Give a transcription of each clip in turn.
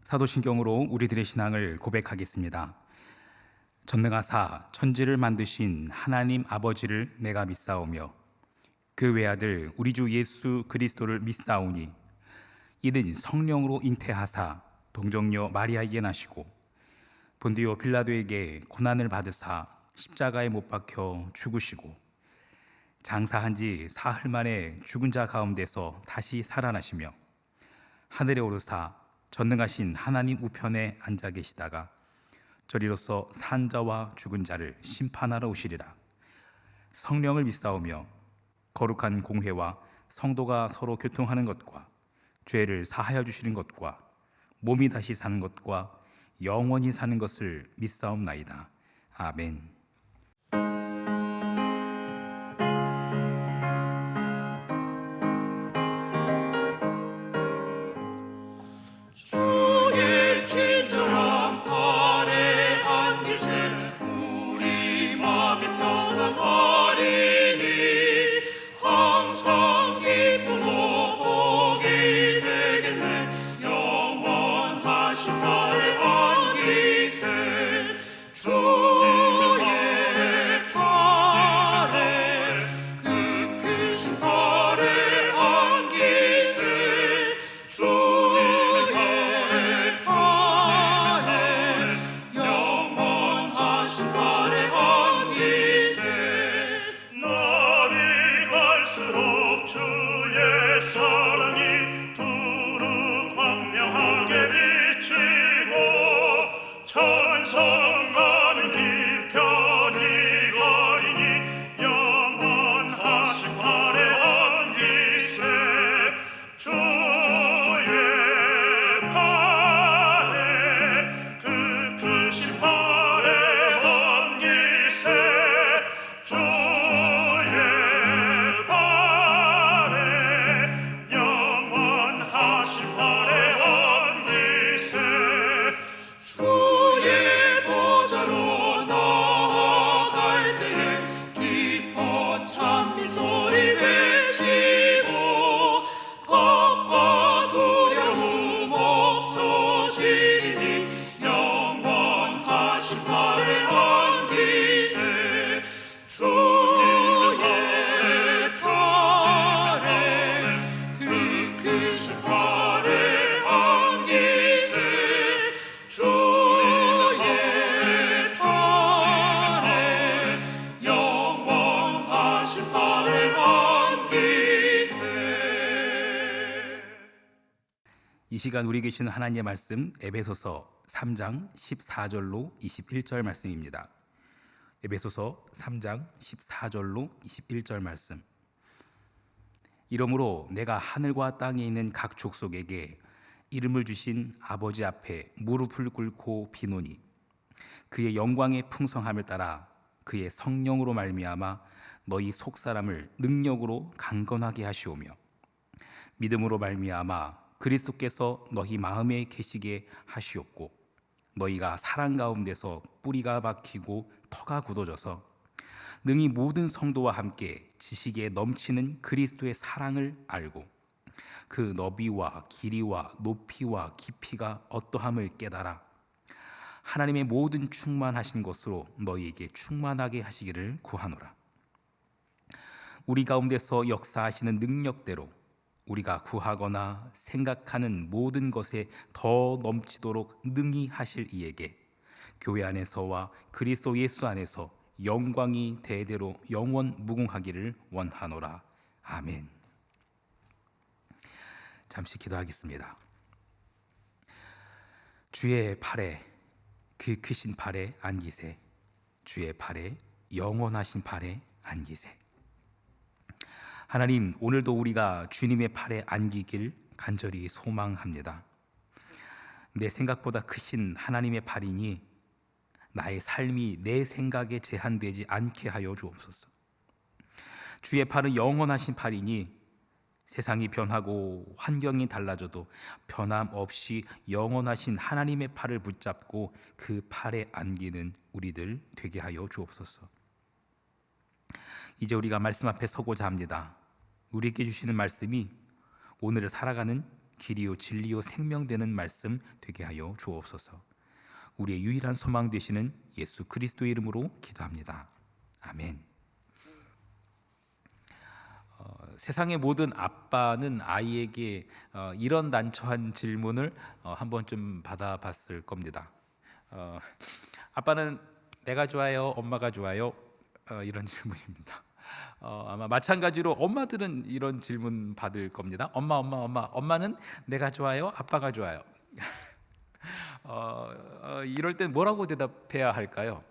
사도신경으로 우리들의 신앙을 고백하겠습니다. 전능하사 천지를 만드신 하나님 아버지를 내가 믿사오며 그 외아들 우리 주 예수 그리스도를 믿사오니 이는 성령으로 잉태하사 동정녀 마리아에게 나시고 본디오 빌라도에게 고난을 받으사 십자가에 못 박혀 죽으시고 장사한 지 사흘 만에 죽은 자 가운데서 다시 살아나시며 하늘에 오르사 전능하신 하나님 우편에 앉아 계시다가 저리로서 산 자와 죽은 자를 심판하러 오시리라. 성령을 믿사오며 거룩한 공회와 성도가 서로 교통하는 것과 죄를 사하여 주시는 것과 몸이 다시 사는 것과 영원히 사는 것을 믿사옵나이다. 아멘. 주의 친절한 팔에 안기세 우리 맘이 평안하리니 항상 기쁘고 복이 되겠네. 영원하신 팔에 안기세 주의 팔에 그 크신 팔에 안기세 주의 팔에 영원하신 팔에 안기세. 날이 갈수록 주의 사랑이 두루 광명하게 비치고 천성 가는 길 편히 가리니 영원하신 팔에 안기세 주의 팔에 그 크신 팔에 안기세 주의 팔에 영원하신 팔에 안기세. 주의 보좌로 나아갈 때에 기뻐 찬미 소리 외치고 겁과 두려움 없어지리니 영원하신 팔에 안기세 주의 팔에 그 크신 팔에 안기세 주의 팔에 영원하신 팔에 안기세. 이 시간 우리 계시는 하나님의 말씀 에베소서 3장 14절로 21절 말씀입니다. 에베소서 3장 14절로 21절 말씀. 이러므로 내가 하늘과 땅에 있는 각 족속에게 이름을 주신 아버지 앞에 무릎을 꿇고 비노니 그의 영광의 풍성함을 따라 그의 성령으로 말미암아 너희 속사람을 능력으로 강건하게 하시오며 믿음으로 말미암아 그리스도께서 너희 마음에 계시게 하시옵고 너희가 사랑 가운데서 뿌리가 박히고 터가 굳어져서 능히 모든 성도와 함께 지식에 넘치는 그리스도의 사랑을 알고 그 너비와 길이와 높이와 깊이가 어떠함을 깨달아 하나님의 모든 충만하신 것으로 너희에게 충만하게 하시기를 구하노라. 우리 가운데서 역사하시는 능력대로 우리가 구하거나 생각하는 모든 것에 더 넘치도록 능히 하실 이에게 교회 안에서와 그리스도 예수 안에서 영광이 대대로 영원 무궁하기를 원하노라. 아멘. 잠시 기도하겠습니다. 주의 팔에 그 크신 팔에 안기세 주의 팔에 영원하신 팔에 안기세. 하나님, 오늘도 우리가 주님의 팔에 안기길 간절히 소망합니다. 내 생각보다 크신 하나님의 팔이니 나의 삶이 내 생각에 제한되지 않게 하여 주옵소서. 주의 팔은 영원하신 팔이니 세상이 변하고 환경이 달라져도 변함없이 영원하신 하나님의 팔을 붙잡고 그 팔에 안기는 우리들 되게 하여 주옵소서. 이제 우리가 말씀 앞에 서고자 합니다. 우리에게 주시는 말씀이 오늘을 살아가는 길이요 진리요 생명 되는 말씀 되게 하여 주옵소서. 우리의 유일한 소망 되시는 예수 그리스도의 이름으로 기도합니다. 아멘. 세상의 모든 아빠는 아이에게 이런 난처한 질문을 한 번쯤 받아봤을 겁니다. 아빠는 내가 좋아요, 엄마가 좋아요? 이런 질문입니다. 아마 마찬가지로 엄마들은 이런 질문 받을 겁니다. 엄마는 내가 좋아요, 아빠가 좋아요? 이럴 땐 뭐라고 대답해야 할까요?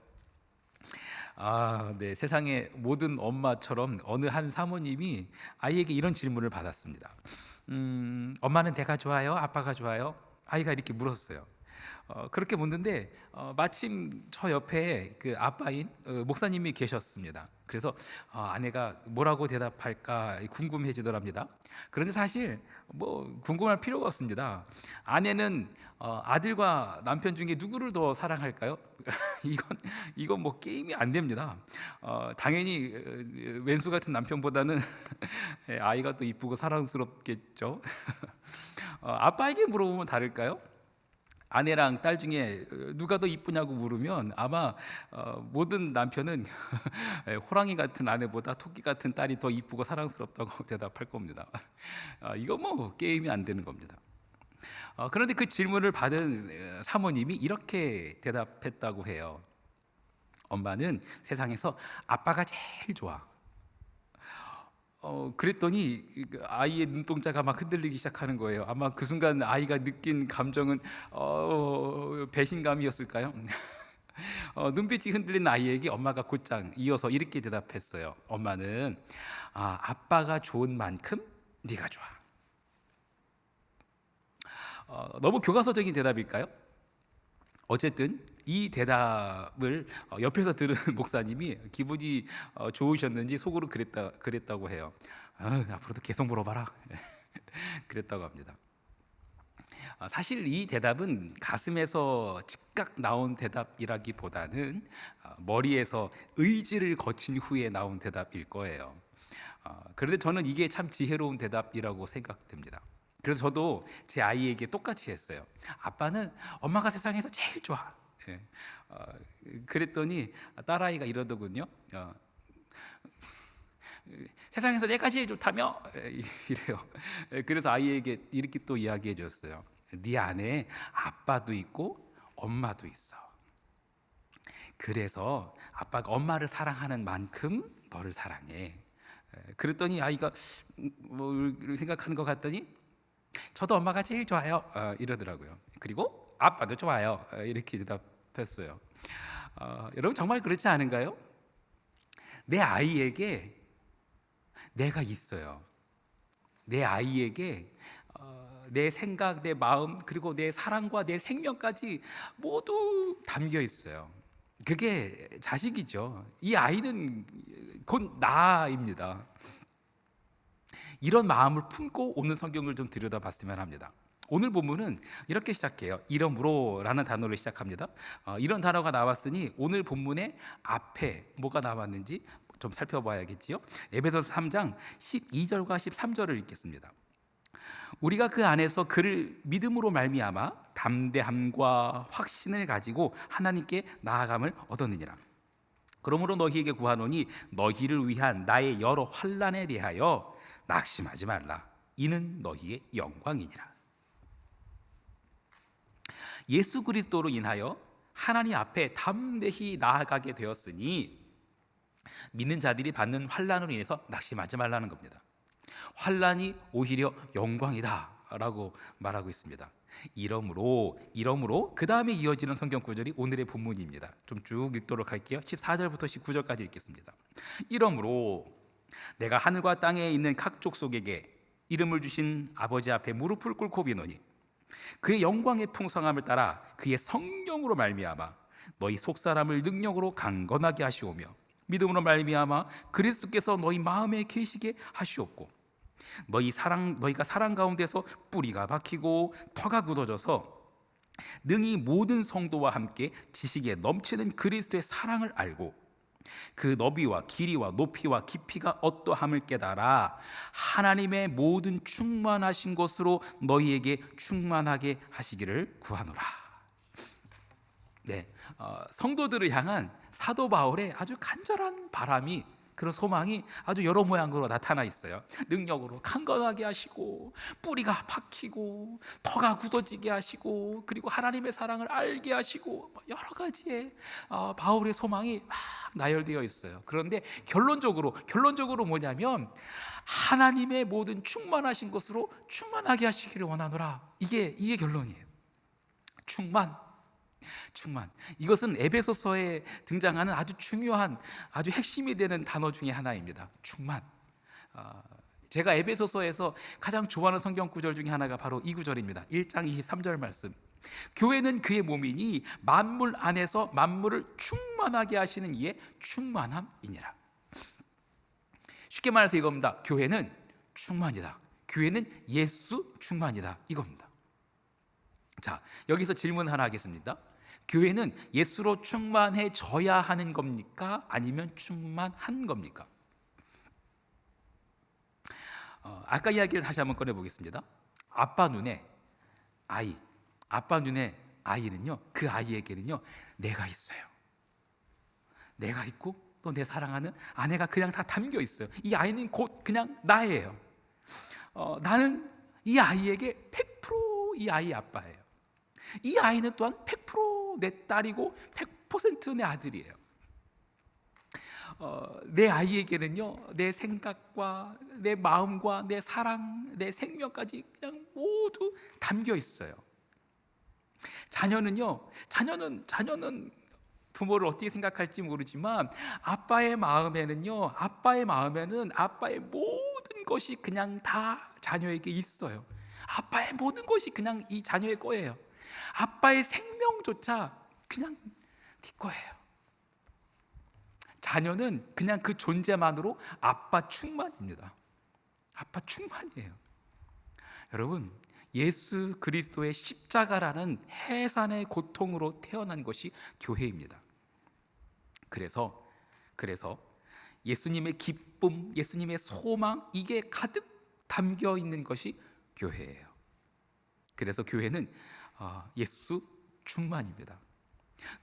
네, 세상의 모든 엄마처럼 어느 한 사모님이 아이에게 이런 질문을 받았습니다. 엄마는 내가 좋아요, 아빠가 좋아요? 아이가 이렇게 물었어요. 그렇게 묻는데 마침 저 옆에 그 아빠인 목사님이 계셨습니다. 그래서 아내가 뭐라고 대답할까 궁금해지더랍니다. 그런데 사실 뭐 궁금할 필요가 없습니다. 아내는 아들과 남편 중에 누구를 더 사랑할까요? 이건 뭐 게임이 안 됩니다. 당연히 왼수 같은 남편보다는 아이가 또 이쁘고 사랑스럽겠죠. 아빠에게 물어보면 다를까요? 아내랑 딸 중에 누가 더 이쁘냐고 물으면 아마 모든 남편은 호랑이 같은 아내보다 토끼 같은 딸이 더 이쁘고 사랑스럽다고 대답할 겁니다. 이거 뭐 게임이 안 되는 겁니다. 그런데 그 질문을 받은 사모님이 이렇게 대답했다고 해요. 엄마는 세상에서 아빠가 제일 좋아. 그랬더니 아이의 눈동자가 막 흔들리기 시작하는 거예요. 아마 그 순간 아이가 느낀 감정은 배신감이었을까요? 눈빛이 흔들린 아이에게 엄마가 곧장 이어서 이렇게 대답했어요. 엄마는 아빠가 좋은 만큼 네가 좋아. 너무 교과서적인 대답일까요? 어쨌든 이 대답을 옆에서 들은 목사님이 기분이 좋으셨는지 속으로 그랬다고 해요. 앞으로도 계속 물어봐라. 그랬다고 합니다. 사실 이 대답은 가슴에서 즉각 나온 대답이라기보다는 머리에서 의지를 거친 후에 나온 대답일 거예요. 그런데 저는 이게 참 지혜로운 대답이라고 생각됩니다. 그래서 저도 제 아이에게 똑같이 했어요. 아빠는 엄마가 세상에서 제일 좋아. 그랬더니 딸아이가 이러더군요. 세상에서 내가 제일 좋다며? 이래요. 그래서 아이에게 이렇게 또 이야기해 줬어요. 네 안에 아빠도 있고 엄마도 있어. 그래서 아빠가 엄마를 사랑하는 만큼 너를 사랑해. 그랬더니 아이가 뭐 생각하는 것 같더니 저도 엄마가 제일 좋아요. 이러더라고요. 그리고 아빠도 좋아요. 이렇게 대답했어요. 여러분 정말 그렇지 않은가요? 내 아이에게 내가 있어요. 내 아이에게 내 생각, 내 마음, 그리고 내 사랑과 내 생명까지 모두 담겨 있어요. 그게 자식이죠. 이 아이는 곧 나입니다. 이런 마음을 품고 오늘 성경을 좀 들여다봤으면 합니다. 오늘 본문은 이렇게 시작해요. 이러므로라는 단어로 시작합니다. 이런 단어가 나왔으니 오늘 본문의 앞에 뭐가 나왔는지 좀 살펴봐야겠지요. 에베소서 3장 12절과 13절을 읽겠습니다. 우리가 그 안에서 그를 믿음으로 말미암아 담대함과 확신을 가지고 하나님께 나아감을 얻었느니라. 그러므로 너희에게 구하노니 너희를 위한 나의 여러 환난에 대하여 낙심하지 말라. 이는 너희의 영광이니라. 예수 그리스도로 인하여 하나님 앞에 담대히 나아가게 되었으니 믿는 자들이 받는 환난으로 인해서 낙심하지 말라는 겁니다. 환난이 오히려 영광이다라고 말하고 있습니다. 이러므로 그 다음에 이어지는 성경 구절이 오늘의 본문입니다. 좀 쭉 읽도록 할게요. 14절부터 19절까지 읽겠습니다. 이러므로 내가 하늘과 땅에 있는 각 족속에게 이름을 주신 아버지 앞에 무릎을 꿇고 비노니 그의 영광의 풍성함을 따라 그의 성령으로 말미암아 너희 속사람을 능력으로 강건하게 하시오며 믿음으로 말미암아 그리스도께서 너희 마음에 계시게 하시옵고 너희가 사랑 가운데서 뿌리가 박히고 터가 굳어져서 능히 모든 성도와 함께 지식에 넘치는 그리스도의 사랑을 알고 그 너비와 길이와 높이와 깊이가 어떠함을 깨달아 하나님의 모든 충만하신 것으로 너희에게 충만하게 하시기를 구하노라. 네, 성도들을 향한 사도 바울의 아주 간절한 바람이, 그런 소망이 아주 여러 모양으로 나타나 있어요. 능력으로 강건하게 하시고, 뿌리가 박히고, 터가 굳어지게 하시고, 그리고 하나님의 사랑을 알게 하시고, 여러 가지의 바울의 소망이 막 나열되어 있어요. 그런데 결론적으로 뭐냐면 하나님의 모든 충만하신 것으로 충만하게 하시기를 원하노라. 이게 결론이에요. 충만. 이것은 에베소서에 등장하는 아주 중요한, 아주 핵심이 되는 단어 중에 하나입니다. 충만. 제가 에베소서에서 가장 좋아하는 성경 구절 중에 하나가 바로 이 구절입니다. 1장 23절 말씀. 교회는 그의 몸이니 만물 안에서 만물을 충만하게 하시는 이의 충만함이니라. 쉽게 말해서 이겁니다. 교회는 충만이다. 교회는 예수 충만이다. 이겁니다. 자, 여기서 질문 하나 하겠습니다. 교회는 예수로 충만해져야 하는 겁니까? 아니면 충만한 겁니까? 아까 이야기를 다시 한번 꺼내보겠습니다. 아빠 눈에 아이는요, 그 아이에게는요, 내가 있어요. 내가 있고 또 내 사랑하는 아내가 그냥 다 담겨 있어요. 이 아이는 곧 그냥 나예요. 나는 이 아이에게 100% 이 아이의 아빠예요. 이 아이는 또한 100% 내 딸이고 100% 내 아들이에요. 내 아이에게는요, 내 생각과 내 마음과 내 사랑, 내 생명까지 그냥 모두 담겨 있어요. 자녀는 부모를 어떻게 생각할지 모르지만 아빠의 마음에는 아빠의 모든 것이 그냥 다 자녀에게 있어요. 아빠의 모든 것이 그냥 이 자녀의 거예요. 아빠의 생명조차 그냥 네 거예요. 자녀는 그냥 그 존재만으로 아빠 충만입니다. 아빠 충만이에요. 여러분, 예수 그리스도의 십자가라는 해산의 고통으로 태어난 것이 교회입니다. 그래서 예수님의 기쁨, 예수님의 소망, 이게 가득 담겨 있는 것이 교회예요. 그래서 교회는 예수 충만입니다.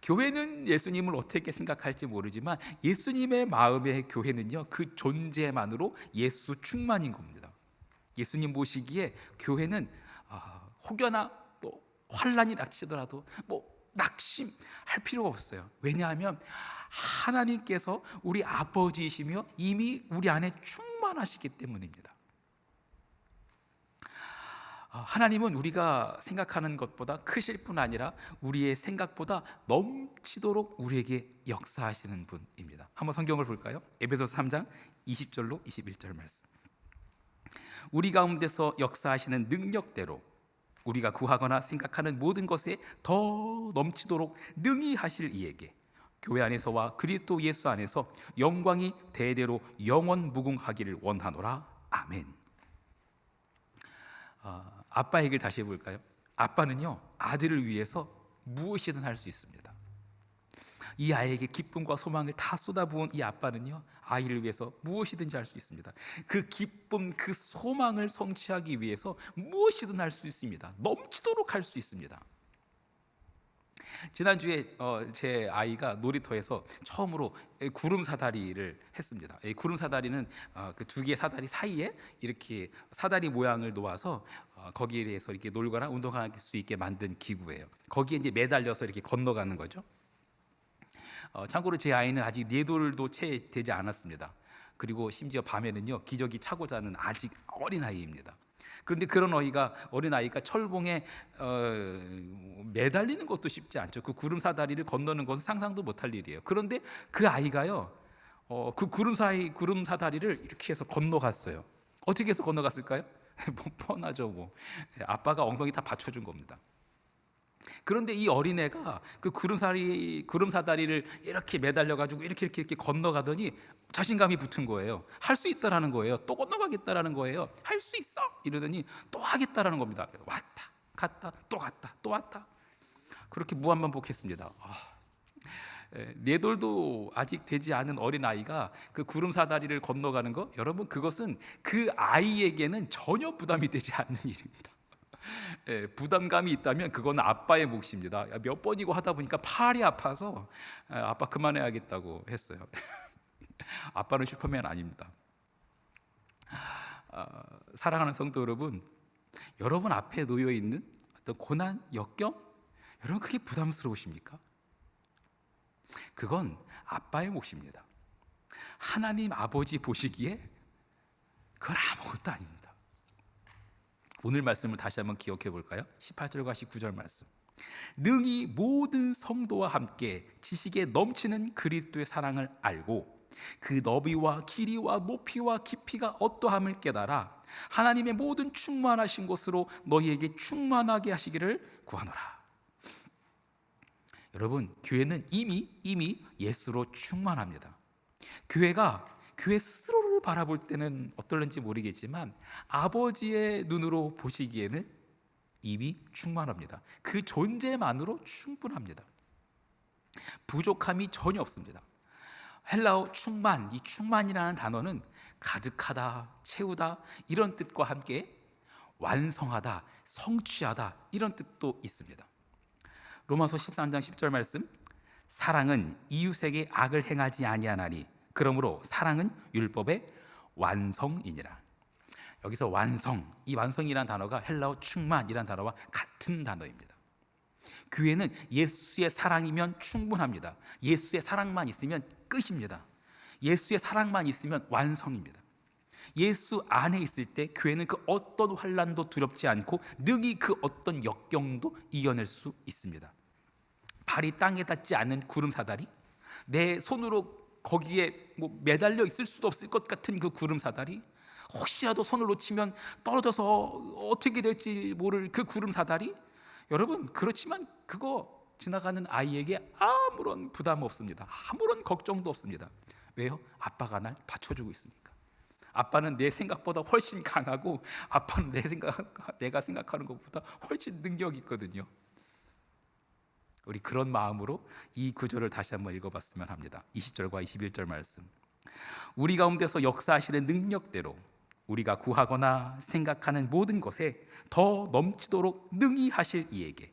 교회는 예수님을 어떻게 생각할지 모르지만 예수님의 마음의 교회는요, 그 존재만으로 예수 충만인 겁니다. 예수님 보시기에 교회는 혹여나 또 환난이 닥치더라도 낙심할 필요가 없어요. 왜냐하면 하나님께서 우리 아버지이시며 이미 우리 안에 충만하시기 때문입니다. 하나님은 우리가 생각하는 것보다 크실 뿐 아니라 우리의 생각보다 넘치도록 우리에게 역사하시는 분입니다. 한번 성경을 볼까요? 에베소서 3장 20절로 21절 말씀. 우리 가운데서 역사하시는 능력대로 우리가 구하거나 생각하는 모든 것에 더 넘치도록 능히 하실 이에게 교회 안에서와 그리스도 예수 안에서 영광이 대대로 영원 무궁하기를 원하노라. 아멘. 아빠 얘기를 다시 해볼까요? 아빠는요, 아들을 위해서 무엇이든 할 수 있습니다. 이 아이에게 기쁨과 소망을 다 쏟아부은 이 아빠는요, 아이를 위해서 무엇이든지 할 수 있습니다. 그 기쁨, 그 소망을 성취하기 위해서 무엇이든 할 수 있습니다. 넘치도록 할 수 있습니다. 지난주에 제 아이가 놀이터에서 처음으로 구름 사다리를 했습니다. 이 구름 사다리는 그 두 개의 사다리 사이에 이렇게 사다리 모양을 놓아서 거기에서 이렇게 놀거나 운동할 수 있게 만든 기구예요. 거기에 이제 매달려서 이렇게 건너가는 거죠. 참고로 제 아이는 아직 4돌도 채 되지 않았습니다. 그리고 심지어 밤에는요, 기저귀 차고 자는 아직 어린 아이입니다. 그런데 그런 어린아이가 철봉에 매달리는 것도 쉽지 않죠. 그 구름 사다리를 건너는 것은 상상도 못할 일이에요. 그런데 그 아이가요, 그 구름 사다리를 이렇게 해서 건너갔어요. 어떻게 해서 건너갔을까요? 뻔하죠. 아빠가 엉덩이 다 받쳐준 겁니다. 그런데 이 어린애가 그 구름 사다리를 이렇게 매달려가지고 이렇게 건너가더니 자신감이 붙은 거예요. 할 수 있다라는 거예요. 또 건너가겠다라는 거예요. 할 수 있어! 이러더니 또 하겠다라는 겁니다. 왔다, 갔다, 또 갔다, 또 왔다. 그렇게 무한반복했습니다. 네 돌도 아직 되지 않은 어린아이가 그 구름 사다리를 건너가는 거, 여러분 그것은 그 아이에게는 전혀 부담이 되지 않는 일입니다. 부담감이 있다면 그건 아빠의 몫입니다. 몇 번이고 하다 보니까 팔이 아파서 아빠 그만해야겠다고 했어요. 아빠는 슈퍼맨 아닙니다. 사랑하는 성도 여러분, 여러분 앞에 놓여 있는 어떤 고난, 역경, 여러분 그게 부담스러우십니까? 그건 아빠의 몫입니다. 하나님 아버지 보시기에 그건 아무것도 아닙니다. 오늘 말씀을 다시 한번 기억해 볼까요? 18절과 19절 말씀. 능히 모든 성도와 함께 지식에 넘치는 그리스도의 사랑을 알고 그 너비와 길이와 높이와 깊이가 어떠함을 깨달아 하나님의 모든 충만하신 것으로 너희에게 충만하게 하시기를 구하노라. 여러분, 교회는 이미 예수로 충만합니다. 교회가 교회 스스로를 바라볼 때는 어떨는지 모르겠지만 아버지의 눈으로 보시기에는 이미 충만합니다. 그 존재만으로 충분합니다. 부족함이 전혀 없습니다. 헬라어 충만, 이 충만이라는 단어는 가득하다, 채우다 이런 뜻과 함께 완성하다, 성취하다 이런 뜻도 있습니다. 로마서 13장 10절 말씀, 사랑은 이웃에게 악을 행하지 아니하나니 그러므로 사랑은 율법의 완성이니라. 여기서 완성, 이 완성이라는 단어가 헬라어 충만이라는 단어와 같은 단어입니다. 교회는 예수의 사랑이면 충분합니다. 예수의 사랑만 있으면 끝입니다. 예수의 사랑만 있으면 완성입니다. 예수 안에 있을 때 교회는 그 어떤 환난도 두렵지 않고 능히 그 어떤 역경도 이겨낼 수 있습니다. 발이 땅에 닿지 않는 구름 사다리, 내 손으로 거기에 매달려 있을 수도 없을 것 같은 그 구름 사다리, 혹시라도 손을 놓치면 떨어져서 어떻게 될지 모를 그 구름 사다리, 여러분 그렇지만 그거 지나가는 아이에게 아무런 부담 없습니다. 아무런 걱정도 없습니다. 왜요? 아빠가 날 받쳐주고 있으니까. 아빠는 내 생각보다 훨씬 강하고 아빠는 내가 생각하는 것보다 훨씬 능력이 있거든요. 우리 그런 마음으로 이 구절을 다시 한번 읽어봤으면 합니다. 20절과 21절 말씀. 우리 가운데서 역사하시는 능력대로 우리가 구하거나 생각하는 모든 것에 더 넘치도록 능히 하실 이에게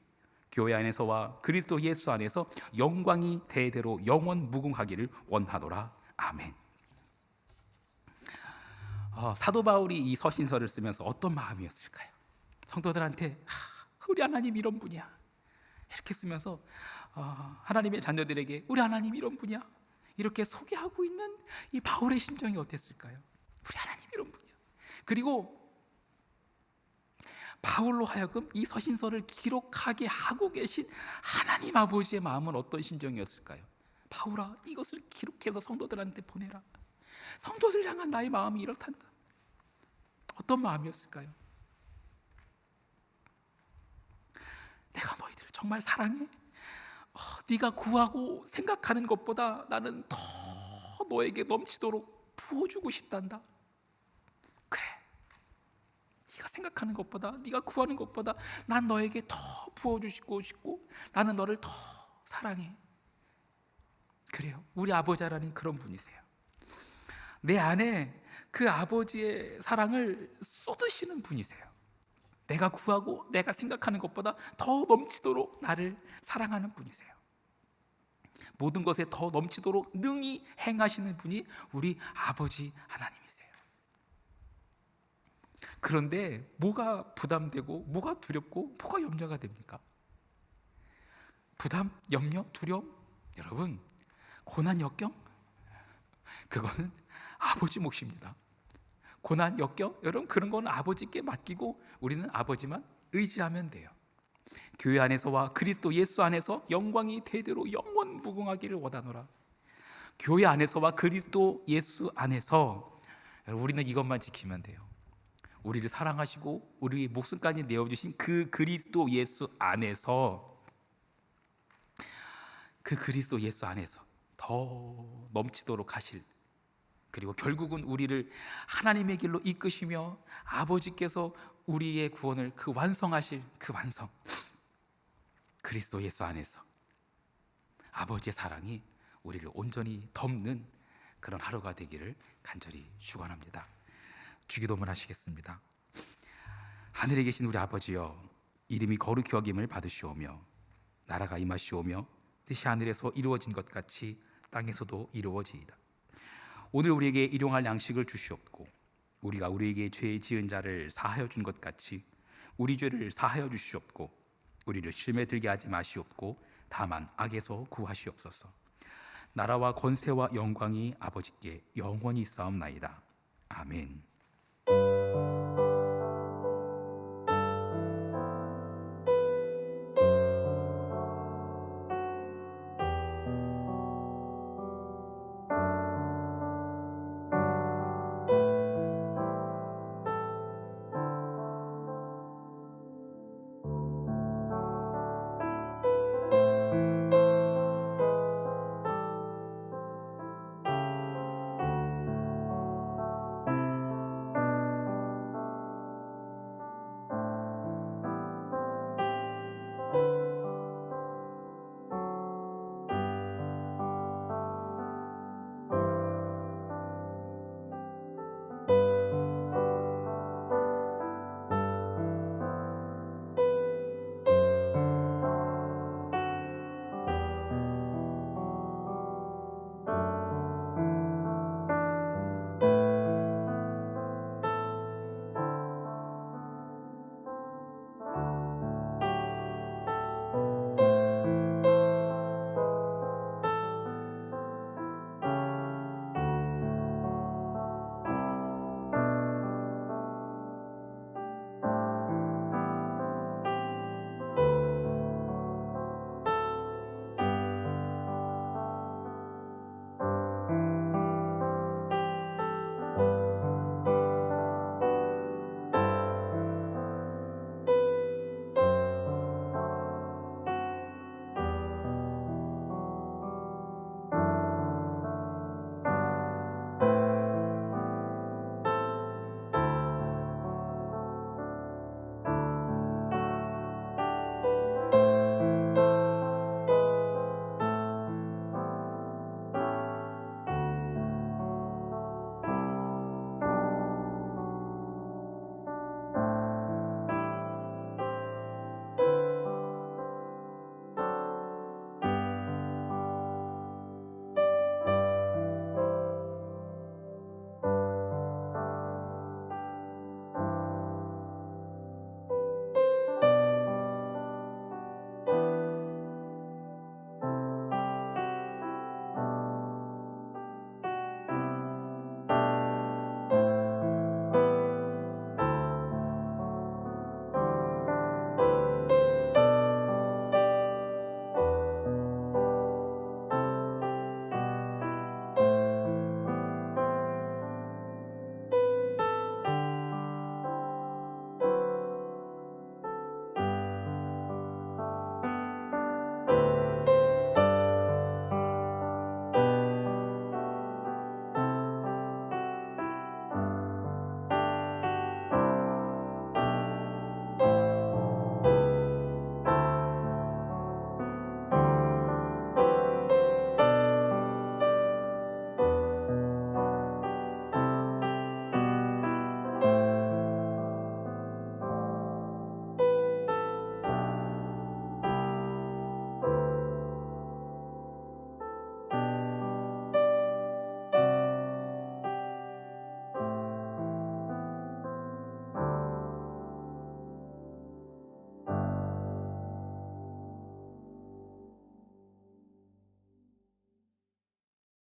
교회 안에서와 그리스도 예수 안에서 영광이 대대로 영원 무궁하기를 원하노라. 아멘. 사도 바울이 이 서신서를 쓰면서 어떤 마음이었을까요? 성도들한테 우리 하나님 이런 분이야 이렇게 쓰면서 하나님의 자녀들에게 우리 하나님 이런 분이야 이렇게 소개하고 있는 이 바울의 심정이 어땠을까요? 우리 하나님 이런 분이야. 그리고 바울로 하여금 이 서신서를 기록하게 하고 계신 하나님 아버지의 마음은 어떤 심정이었을까요? 바울아, 이것을 기록해서 성도들한테 보내라. 성도들 향한 나의 마음이 이렇단다. 어떤 마음이었을까요? 내가 너희들을 정말 사랑해. 네가 구하고 생각하는 것보다 나는 더 너에게 넘치도록 부어주고 싶단다. 그래, 네가 생각하는 것보다, 네가 구하는 것보다 난 너에게 더 부어주고 싶고 나는 너를 더 사랑해. 그래요, 우리 아버지 하나님 그런 분이세요. 내 안에 그 아버지의 사랑을 쏟으시는 분이세요. 내가 구하고 내가 생각하는 것보다 더 넘치도록 나를 사랑하는 분이세요. 모든 것에 더 넘치도록 능히 행하시는 분이 우리 아버지 하나님이세요. 그런데 뭐가 부담되고 뭐가 두렵고 뭐가 염려가 됩니까? 부담, 염려, 두려움? 여러분, 고난, 역경? 그거는 아버지 몫입니다. 고난, 역경? 여러분 그런 건 아버지께 맡기고 우리는 아버지만 의지하면 돼요. 교회 안에서와 그리스도 예수 안에서 영광이 대대로 영원 무궁하기를 원하노라. 교회 안에서와 그리스도 예수 안에서 우리는 이것만 지키면 돼요. 우리를 사랑하시고 우리의 목숨까지 내어주신 그 그리스도 예수 안에서, 그 그리스도 예수 안에서 더 넘치도록 하실, 그리고 결국은 우리를 하나님의 길로 이끄시며 아버지께서 우리의 구원을 그 완성하실 그 완성, 그리스도 예수 안에서 아버지의 사랑이 우리를 온전히 덮는 그런 하루가 되기를 간절히 축원합니다. 주기도문 하시겠습니다. 하늘에 계신 우리 아버지여, 이름이 거룩히 여김을 받으시오며 나라가 임하시오며 뜻이 하늘에서 이루어진 것 같이 땅에서도 이루어지이다. 오늘 우리에게 일용할 양식을 주시옵고 우리가 우리에게 죄 지은 자를 사하여 준 것 같이 우리 죄를 사하여 주시옵고 우리를 시험에 들게 하지 마시옵고 다만 악에서 구하시옵소서. 나라와 권세와 영광이 아버지께 영원히 있사옵나이다. 아멘.